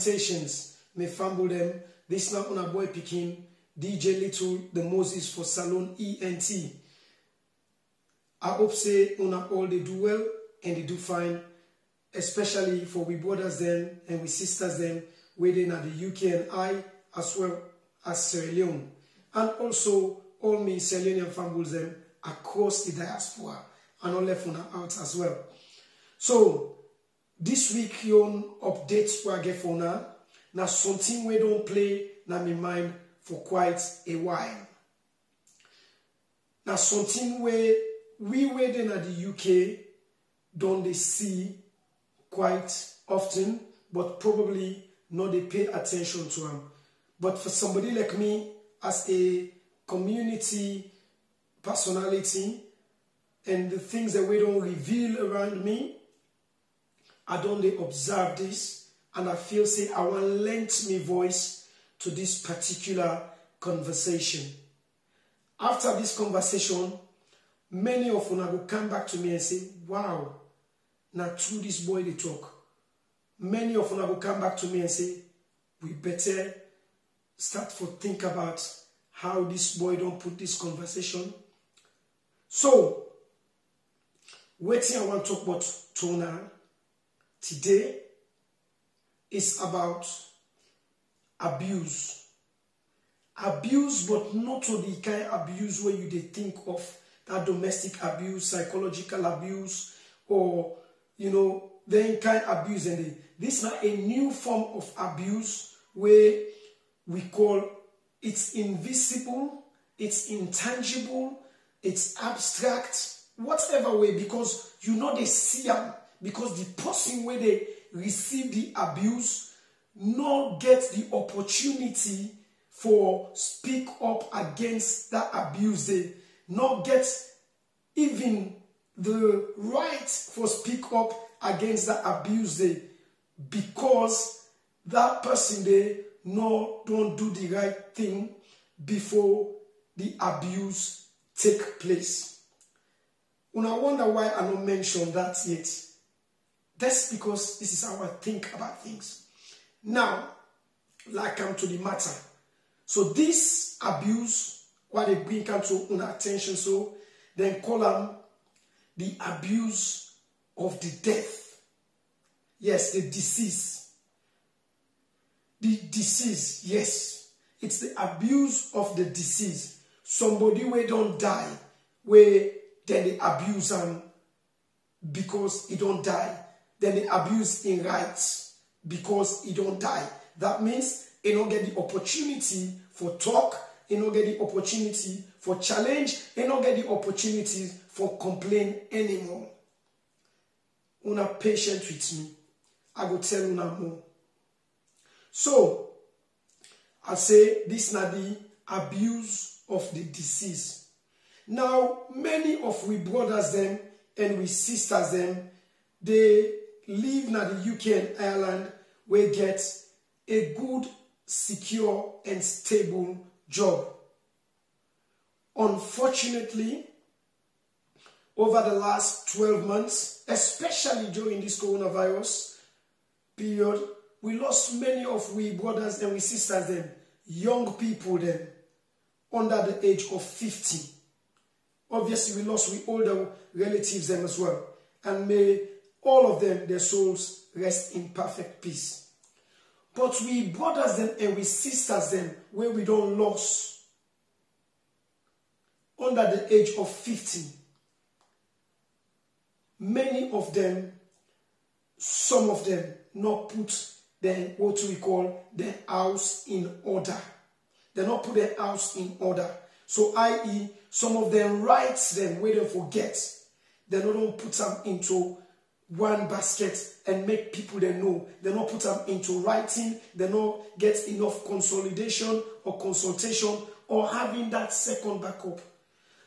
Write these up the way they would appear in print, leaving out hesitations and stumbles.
salutations. Me fumble them. This now on a boy picking DJ Little, the Moses for Salon ENT. I hope say una all they do well and they do fine, especially for we brothers them and we sisters them waiting at the UK and I, as well as Sierra Leone, and also all me Sierra Leonean families them across the diaspora and all left on out as well. So this week yon updates where I get for now something we don't play na my mind for quite a while. Now something where we waiting at the UK don't they see quite often, but probably not they pay attention to them. But for somebody like me, as a community personality, and the things that we don't reveal around me, I don't they observe this, and I feel say I want to lend my voice to this particular conversation. After this conversation, many of you will come back to me and say, wow, now through this boy they talk. Many of you will come back to me and say, we better start to think about how this boy don't put this conversation. So, what I want to talk about Tona today is about abuse. Abuse, but not to the kind of abuse where you they think of that domestic abuse, psychological abuse, or the kind of abuse. And this is a new form of abuse where we call it's invisible, it's intangible, it's abstract, whatever way, because they see them, because the person where they receive the abuse not get the opportunity for speak up against that abuse. They not get even the right for speak up against that abuse they, because that person they don't do the right thing before the abuse take place. And I wonder why I don't mention that yet. That's because this is how I think about things. Now, like come to the matter. So this abuse, what they bring to attention, so then call them the abuse of the death. Yes, the disease. The disease, yes. It's the abuse of the disease. Somebody where don't die, where then they abuse him because he don't die. Then they abuse in rights because he don't die. That means he don't get the opportunity for talk, he don't get the opportunity for challenge, he don't get the opportunity for complain anymore. Una patient with me. I go tell una more. So, I say this is the abuse of the disease. Now, many of we brothers them and we sisters them, they live in the UK and Ireland where get a good, secure and stable job. Unfortunately, over the last 12 months, especially during this coronavirus period, we lost many of we brothers and we sisters them, young people them, under the age of 50. Obviously, we lost we older relatives them as well. And may all of them, their souls, rest in perfect peace. But we brothers them and we sisters them, where we don't lose, under the age of 50, many of them, some of them, not put their, what we call, their house in order. They not put their house in order. So, i.e., some of them writes them where they forget. They don't put them into one basket and make people they know. They don't put them into writing. They don't get enough consolidation or consultation or having that second backup.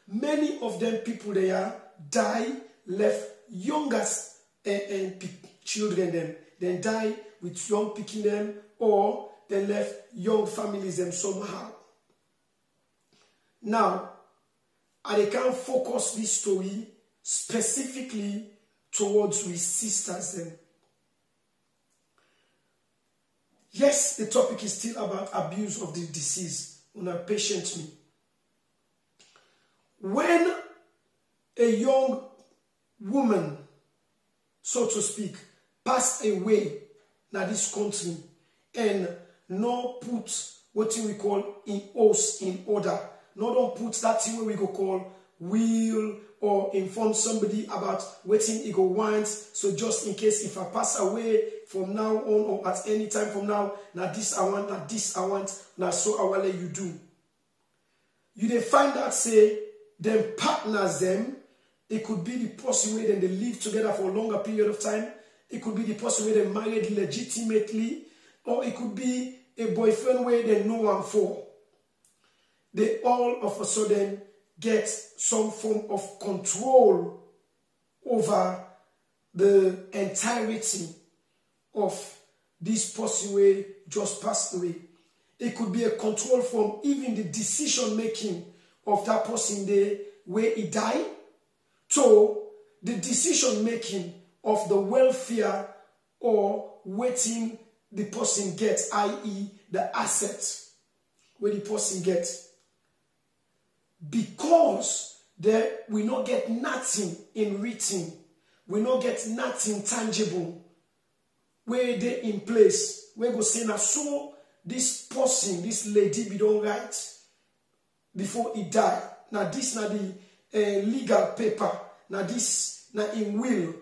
Many of them people they are die, left youngest and children them. Then die with young picking them, or they left young families them somehow. Now, I can't focus this story specifically towards we sisters them. Yes, the topic is still about abuse of the deceased. Una patient me. When a young woman, so to speak, passed away in this country and no put what we call in house in order, no don't put that thing where we go call will or inform somebody about waiting he go want. So just in case if I pass away from now on or at any time from now, now this I want, now this I want, now so I will let you do. You they find that say them partners them, it could be the person where then they live together for a longer period of time. It could be the person where they married legitimately, or it could be a boyfriend where they know one for. They all of a sudden get some form of control over the entirety of this person where just passed away. It could be a control from even the decision making of that person there where he died to the decision making of the welfare or waiting the person gets, i.e. the assets where the person gets. Because there we not get nothing in written, we not get nothing tangible where they in place. We go say now so this person, this lady be done right before he died. Now this na the legal paper. Now this na in will.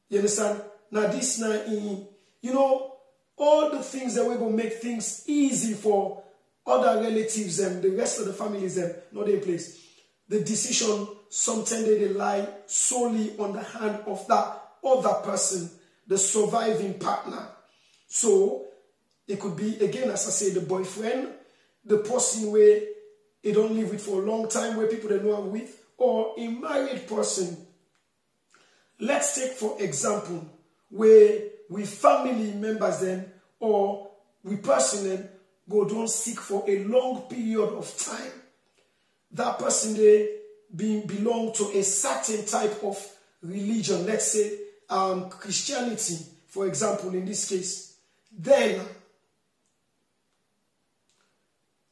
You understand? Now this na in, you know, all the things that we go make things easy for other relatives and the rest of the families them not in place. The decision sometimes they lie solely on the hand of that other person, the surviving partner. So it could be again, as I say, the boyfriend, the person where they don't live with for a long time, where people they know I'm with, or a married person. Let's take for example where we family members then or we person then go don't seek for a long period of time. That person they belong to a certain type of religion, let's say Christianity, for example, in this case. Then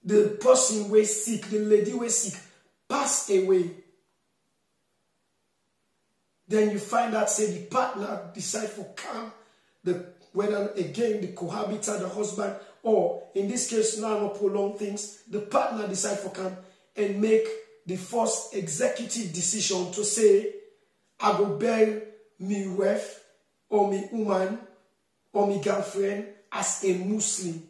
the person who sick, the lady who sick, pass away. Then you find out, say, the partner decide for come, whether again the cohabiter, the husband, or in this case, now not prolong things, the partner decide for come and make the first executive decision to say, I go bury me wife or me woman or me girlfriend as a Muslim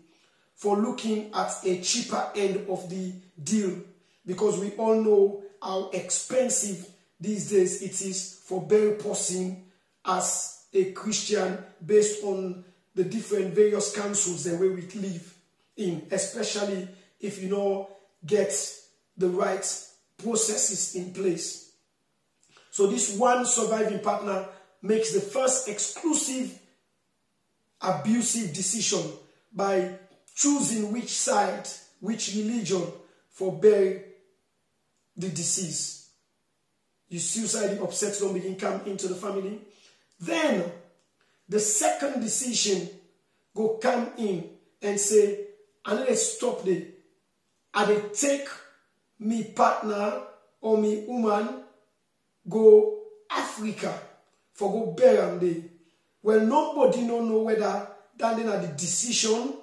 for looking at a cheaper end of the deal, because we all know how expensive these days it is for bury person as a Christian based on the different various councils the way we live in, especially if you don't get the right processes in place. So this one surviving partner makes the first exclusive abusive decision by choosing which side, which religion for bury the deceased. You suicide, the upsets don't begin come into the family. Then the second decision go come in and say, and let's stop there. I dey take me partner or me woman go Africa for go bury am there. Well, nobody no know whether that then are the decision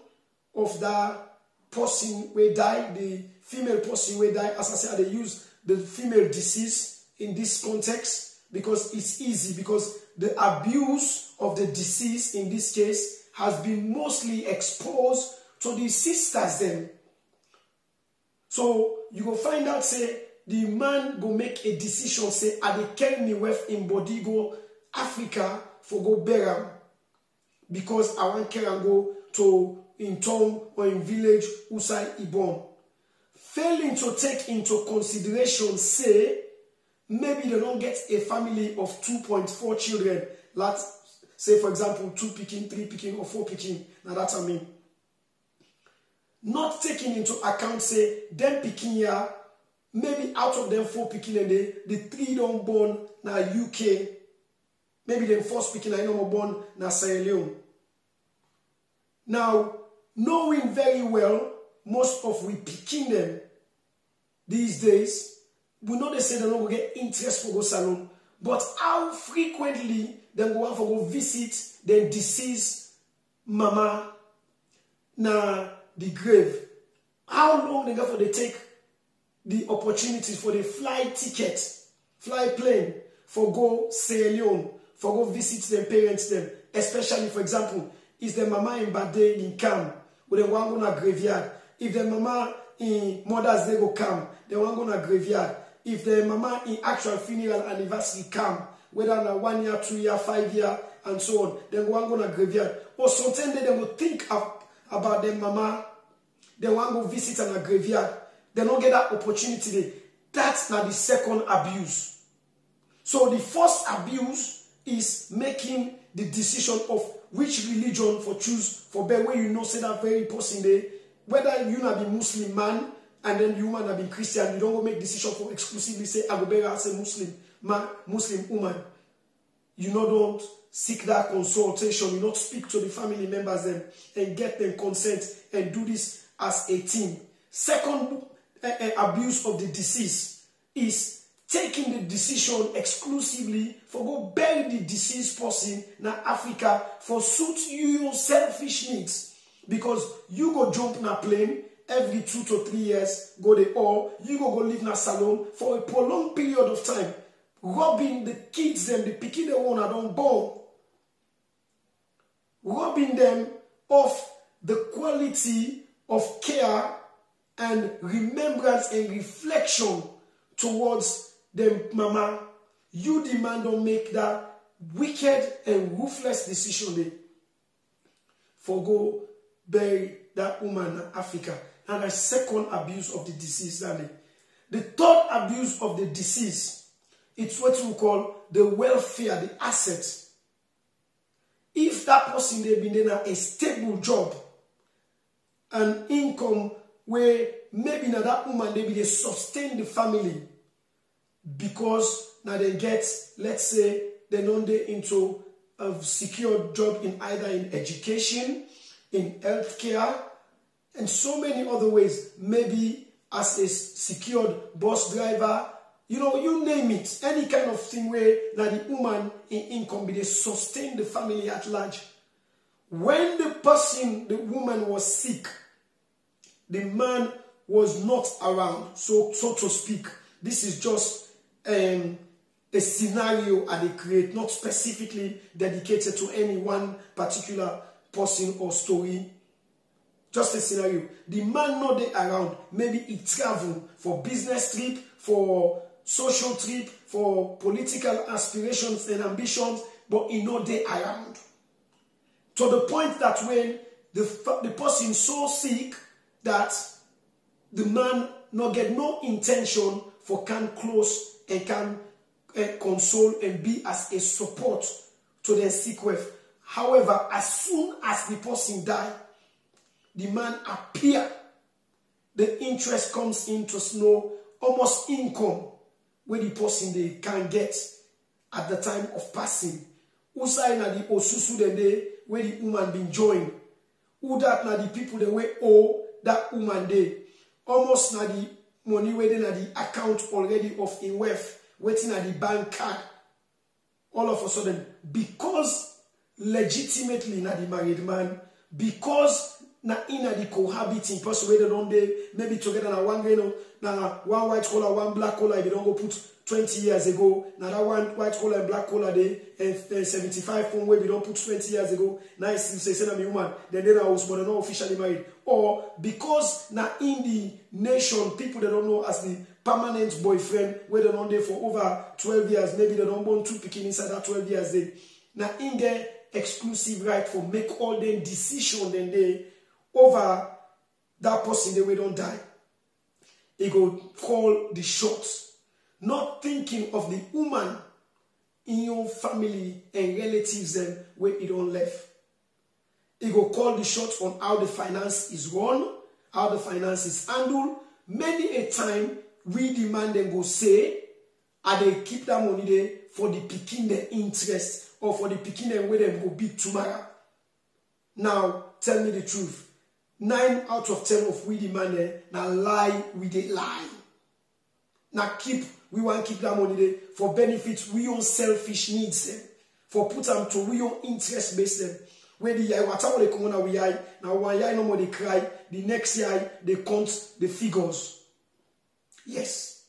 of that person who died, the female person who died. As I said, they use the female deceased in this context because it's easy, because the abuse of the deceased in this case has been mostly exposed to the sisters then. So you go find out, say, the man go make a decision, say, I dey carry me wife in body go Africa for go bury am because I want carry am go to in town or in village outside Ibon. Failing to take into consideration, say, maybe they don't get a family of 2.4 children. Let's say, for example, 2 picking, 3 picking, or 4 picking. Now that's what I mean. Not taking into account, say, them picking here, maybe out of them 4 picking and the 3 don't born now UK. Maybe them 4 picking I know born now Sierra Leone. Now, knowing very well, most of we picking them these days, we know they say they don't get interest for go salon, but how frequently they go out for go visit their deceased mama na the grave? How long they go for they take the opportunities for the fly ticket, fly plane, for go Sierra Leone, for go visit their parents them, especially for example, is the mama in Bade in Cam, with the one going to graveyard. If the mama in Mother's Day go come, they want go to graveyard. If the mama in actual funeral anniversary come, whether na 1 year, 2 year, 5 year, and so on, then one go to graveyard. Or sometimes they will think about their mama, they want to go visit on a graveyard. They don't get that opportunity. That's not the second abuse. So the first abuse is making the decision of which religion for choose for bear, where you know say that very person there, whether you not be Muslim man and then you man be Christian, you don't go make decision for exclusively say I go bear as a Muslim man, Muslim woman. You know, don't seek that consultation, you not speak to the family members them and get them consent and do this as a team. Second abuse of the deceased is taking the decision exclusively for go bury the deceased person in Africa for suit your selfish needs. Because you go jump in a plane every 2 to 3 years, go there, or you go live in a salon for a prolonged period of time, robbing the kids them, the pikin the one that don't born, robbing them of the quality of care and remembrance and reflection towards them mama. You demand don't make that wicked and ruthless decision they for go bury that woman in Africa. And the second abuse of the deceased. The third abuse of the deceased, it's what we call the welfare, the assets. If that person they been in a stable job, an income where maybe now that woman they sustain the family because now they get, let's say, they know they into a secure job in either in education, in healthcare, and so many other ways, maybe as a secured bus driver, you know, you name it, any kind of thing where that the woman in income they sustain the family at large. When the woman was sick, the man was not around, so to speak. This is just a scenario and they create, not specifically dedicated to any one particular person or story. Just a scenario. The man not there around. Maybe he travel for business trip, for social trip, for political aspirations and ambitions, but he not there around. To the point that when the person so sick that the man not get no intention for can close and can console and be as a support to their sick wife. However, as soon as the person die, the man appear, the interest comes in to know almost income where the person they can get at the time of passing. Usai na the osusu den day where the woman been joined. Who that na the people they way owe that woman day. Almost na the money where they na the account already of in wealth, waiting at the bank card. All of a sudden, because legitimately na the married man, because na ina the cohabiting person where they don't they maybe together na one green na one white collar, one black collar, if they don't go put 20 years ago, now that one white collar and black collar day, and 75 from where we don't put 20 years ago, now it's still say I'm a woman, then they are also, but they're not officially married. Or because now in the nation, people they don't know as the permanent boyfriend, where they're not there for over 12 years, maybe they don't want to pick inside that 12 years day. Now in their exclusive right for make all them decision then they over that person they will don't die. He go call the shots. Not thinking of the woman in your family and relatives them where it don't left. He go call the shots on how the finance is run, how the finance is handled. Many a time we demand them go say, and they keep that money there for the picking their interest or for the picking them where them go beat tomorrow. Now, tell me the truth. 9 out of 10 of we the money, now lie, we dey lie. Now we want to keep that money there for benefits, we own selfish needs them. For put them to we own interest based them. Where the yai, whatever they come on we yai, now one yai no more they cry, the next yai they count the figures. Yes.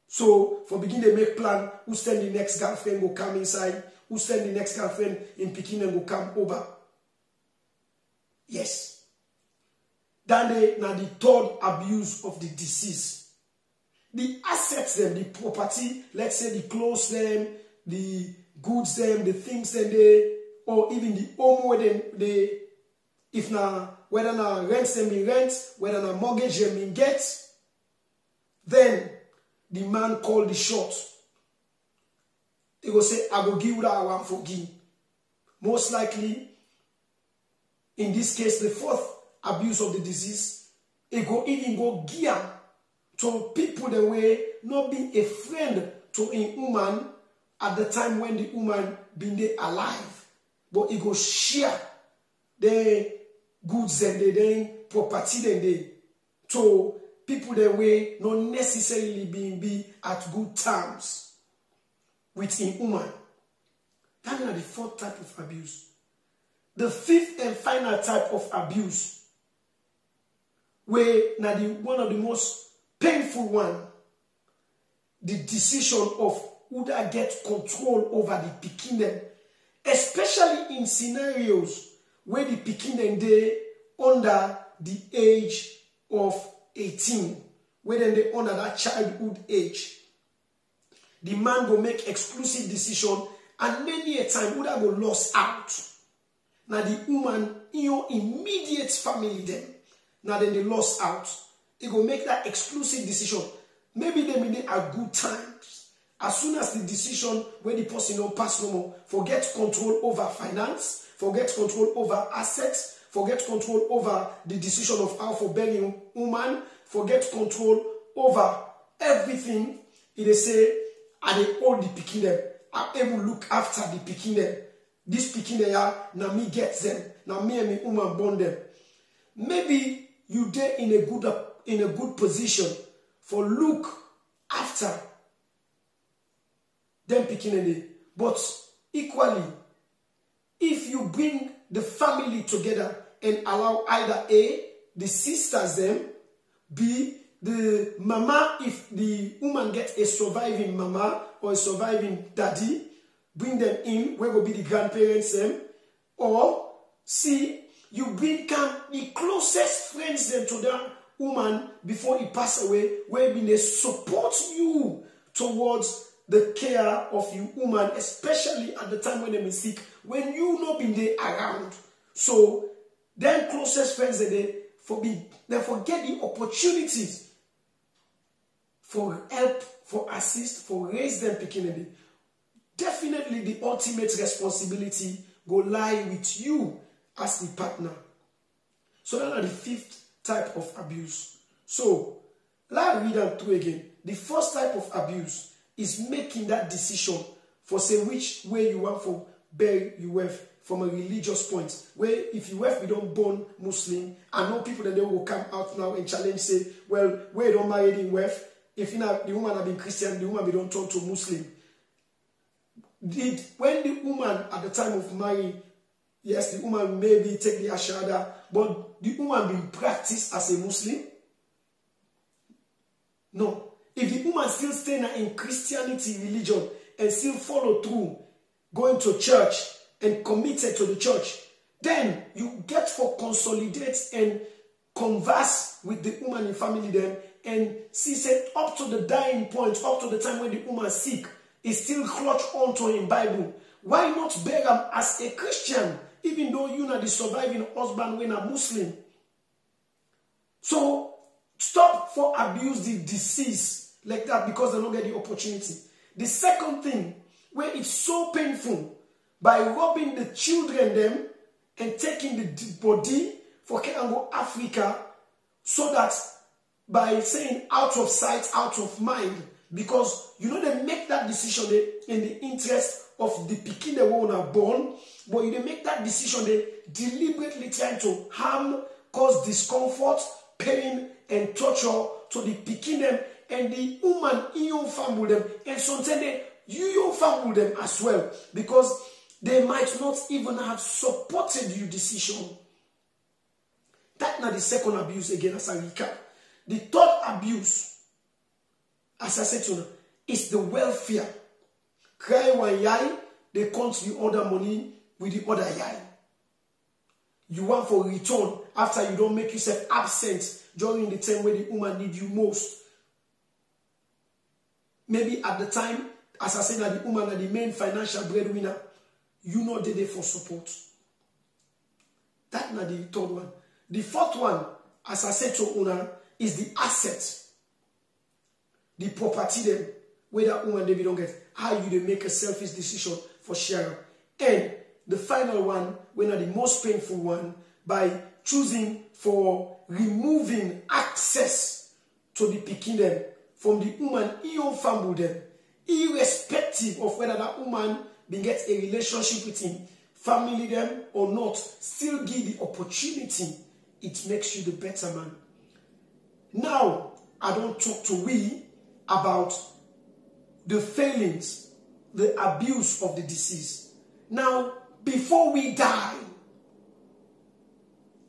So for begin they make plan, who send the next girlfriend go come inside, who send the next girlfriend in Pekin and go come over. Yes. Then they now the third abuse of the disease. The assets them, the property, let's say the clothes them, the goods them, the things them they, or even the home where they if now whether now rents them in rent, whether now mortgage them in get, then the man call the shot. He will say, I will give you that I want for give. Most likely, in this case, the fourth abuse of the disease, it go even go gear to people the way not being a friend to a woman at the time when the woman been there alive. But it go share the goods and the property and the to people the way not necessarily be at good terms with a woman. That is the fourth type of abuse. The fifth and final type of abuse, where now one of the most painful one, the decision of who that get control over the pikin, especially in scenarios where the pikin they under the age of 18, where they under that childhood age. The man will make exclusive decision, and many a time would have go lost out. Now the woman in your immediate family then, now then they lost out. They go make that exclusive decision. Maybe they mean are good times. As soon as the decision where the person don't pass no more, forget control over finance, forget control over assets, forget control over the decision of how for burying woman, forget control over everything. They say, I they hold the pikin them. I'm able to look after the pikin them. This pikin they are, now me get them. Now me and me woman born them. Maybe you there in a good position for look after them pikin them. But equally, if you bring the family together and allow either A, the sisters them, B, the mama, if the woman gets a surviving mama or a surviving daddy, bring them in, where will be the grandparents them, or C, you bring the closest friends them to that woman before he pass away, where they support you towards the care of your woman, especially at the time when they are sick, when you not been there around. So, then closest friends they forget the opportunities for help, for assist, for raise them picking. Definitely the ultimate responsibility go lie with you as the partner. So that is the fifth type of abuse. So, let's read them through again. The first type of abuse is making that decision for say which way you want to bury your wife from a religious point. Where if your wife be don't born Muslim, I know people that they will come out now and challenge, say, well, where you don't marry the wife, if you know, the woman have been Christian, the woman be don't turn to Muslim. When the woman at the time of marrying, yes, the woman maybe take the ashada, but the woman been practiced as a Muslim? No. If the woman still staying in Christianity religion and still follow through, going to church and committed to the church, then you get for consolidate and converse with the woman in family then, and see said up to the dying point, up to the time when the woman sick, is still clutch onto in Bible. Why not bear him as a Christian, even though you are the surviving husband when a Muslim? So stop for abuse the disease like that because they don't get the opportunity. The second thing, where it's so painful, by robbing the children them and taking the body for Kenango Africa, so that by saying out of sight, out of mind, Because you know they make that decision in the interest of the pikin they were born, but you they make that decision they deliberately trying to harm, cause discomfort, pain, and torture to the pikin them and the woman in your family them, and sometimes you family them as well, because they might not even have supported your decision. That's not the second abuse again as I recap. The third abuse, as I said to you, is the welfare. Cry one yai, they count the other money with the other yai. You want for return after you don't make yourself absent during the time where the woman need you most. Maybe at the time, as I said, that the woman are the main financial breadwinner, you know they're there for support. That's not the third one. The fourth one, as I said to Una, is the asset. The property them, where that woman they don't get. How you they make a selfish decision for sharing. And the final one, when are the most painful one, by choosing for removing access to the pikin them from the woman in your family them, irrespective of whether that woman been get a relationship with him, family them or not, still give the opportunity. It makes you the better man. Now, I don't talk to we about the failings, the abuse of the disease. Now, before we die,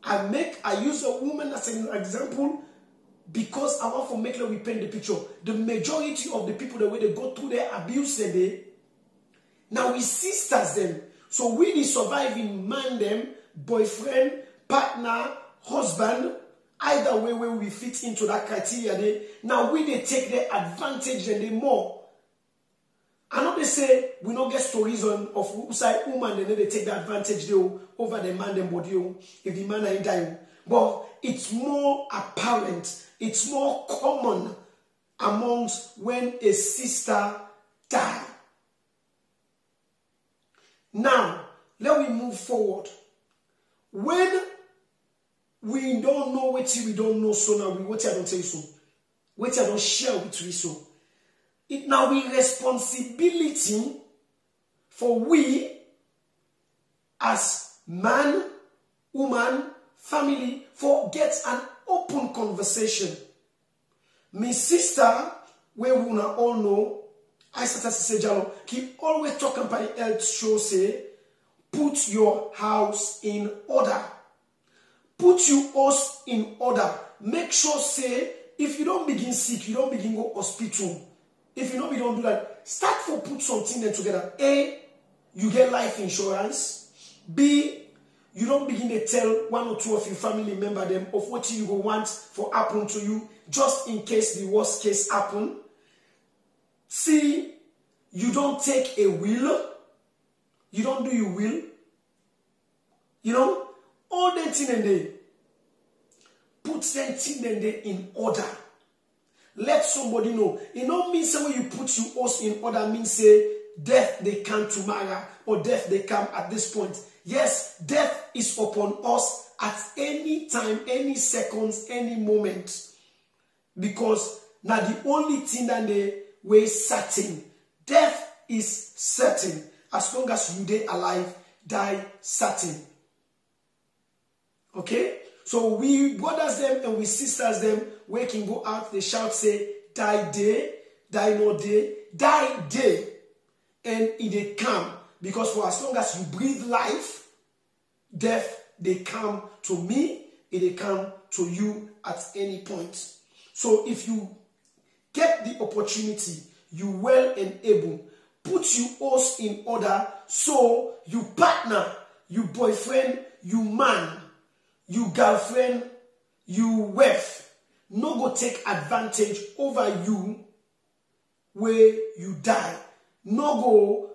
I use a woman as an example because I want to make sure we paint the picture. The majority of the people, the way they go through their abuse, now we sisters them. So we the surviving man them, boyfriend, partner, husband, either way where we fit into that criteria, now we they take their advantage and they more. I know they say we don't get stories of side woman and then they take the advantage over the man them body if the man ain't dying. But it's more apparent, it's more common amongst when a sister dies. Now, let me move forward. When we don't know what we don't know, so now what I don't tell you so, what I don't share with you so. It now be responsibility for we as man, woman, family for get an open conversation. My sister, where we all know, I started to say, Jalo, keep always talking about the health show, say, put your house in order. Put your house in order. Make sure, say, if you don't begin sick, you don't begin go hospital. If you know we don't do that, start for put something then together. A, you get life insurance. B, you don't begin to tell one or two of your family members them of what you go want for happen to you, just in case the worst case happen. C, you don't take a will. You don't do your will. You know, all that thing and they put that thing and they in order. Let somebody know. It don't mean say when you put your house in order means say death they come tomorrow or death they come at this point. Yes, death is upon us at any time, any seconds, any moment. Because now the only thing that they were certain. Death is certain. As long as you die alive, die certain. Okay? So we brothers them and we sisters them, we can go out, they shout, say, die day, die no day, die day. And it they come. Because for as long as you breathe life, death, they come to me, it they come to you at any point. So if you get the opportunity, you well and able, put your house in order so you partner, you boyfriend, you man, you girlfriend, you wife, no go take advantage over you where you die. No go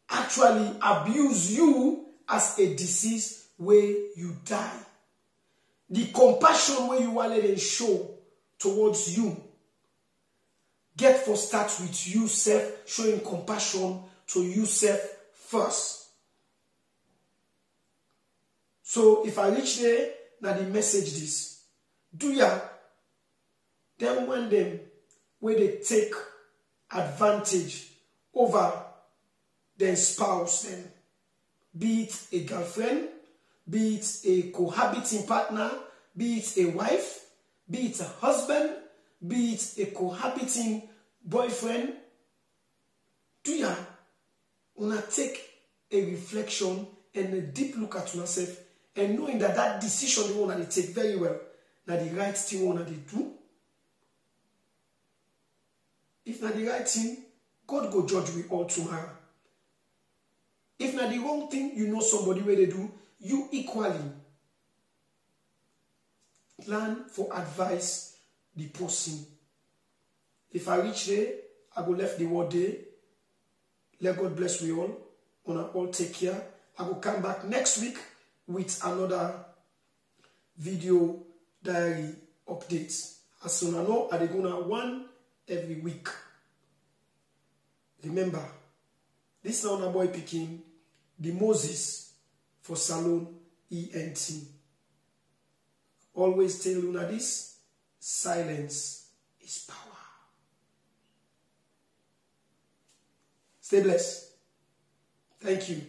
actually abuse you as a disease where you die. The compassion where you want to show towards you, get for start with you self, showing compassion to yourself first. So if I reach there, now the message this. Do ya then when them where they take advantage over their spouse then. Be it a girlfriend, be it a cohabiting partner, be it a wife, be it a husband, be it a cohabiting boyfriend. Do ya wanna take a reflection and a deep look at yourself and knowing that that decision you wanna take very well, now the right thing you wanna do. If not the right thing, God go judge we all tomorrow. If not the wrong thing, you know somebody where they do, you equally plan for advice the person. If I reach there, I go left the word there. Let God bless we all. Wanna all take care. I will come back next week with another video diary updates. As soon as I know, I'm gonna one every week. Remember, this is now boy picking the Moses for Salon ENT. Always tell Luna this, silence is power. Stay blessed. Thank you.